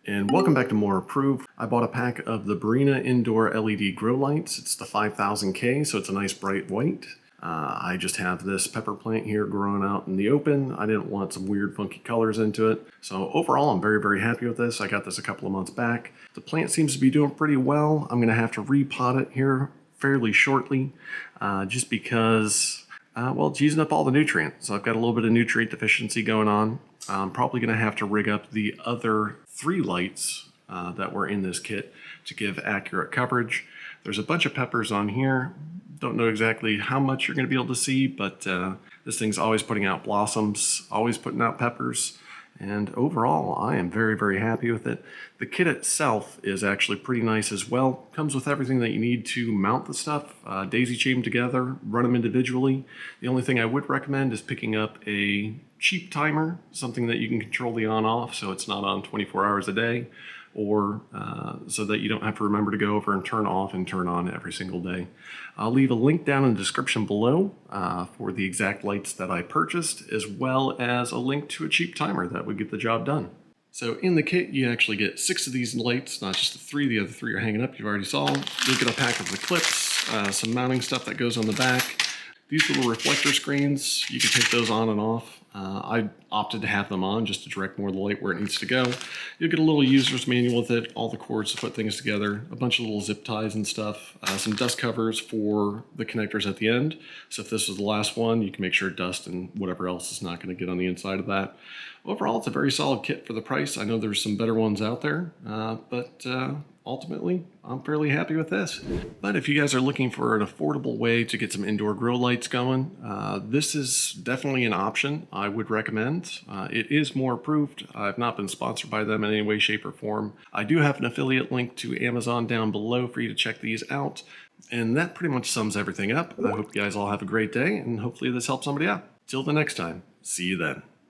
And welcome back to More Approved. I bought a pack of the Barina Indoor LED grow lights. It's the 5000K, so it's a nice bright white. I just have this pepper plant here growing out in the open. I didn't want some weird funky colors into it. So overall, I'm very happy with this. I got this a couple of months back. The plant seems to be doing pretty well. I'm gonna have to repot it here fairly shortly, just because, well, it's using up all the nutrients. So I've got a little bit of nutrient deficiency going on. I'm probably gonna have to rig up the other 3 lights that were in this kit to give accurate coverage. There's a bunch of peppers on here. Don't know exactly how much you're going to be able to see, but this thing's always putting out blossoms, always putting out peppers. And overall, I am very happy with it. The kit itself is actually pretty nice as well. Comes with everything that you need to mount the stuff. Daisy chain them together, run them individually. The only thing I would recommend is picking up a cheap timer, something that you can control the on-off so it's not on 24 hours a day, or so that you don't have to remember to go over and turn off and turn on every single day. I'll leave a link down in the description below for the exact lights that I purchased, as well as a link to a cheap timer that would get the job done. So in the kit, you actually get 6 of these lights, not just the 3. The other 3 are hanging up, you've already saw. You'll get a pack of the clips, some mounting stuff that goes on the back. These little reflector screens, you can take those on and off. I opted to have them on just to direct more of the light where it needs to go. You'll get a little user's manual with it, all the cords to put things together, a bunch of little zip ties and stuff, some dust covers for the connectors at the end. So if this was the last one, you can make sure dust and whatever else is not going to get on the inside of that. Overall, it's a very solid kit for the price. I know there's some better ones out there, but ultimately, I'm fairly happy with this. But if you guys are looking for an affordable way to get some indoor grow lights going, this is definitely an option I would recommend. It is More Approved. I've not been sponsored by them in any way, shape, or form. I do have an affiliate link to Amazon down below for you to check these out. And that pretty much sums everything up. I hope you guys all have a great day, and hopefully this helps somebody out. Till the next time, see you then.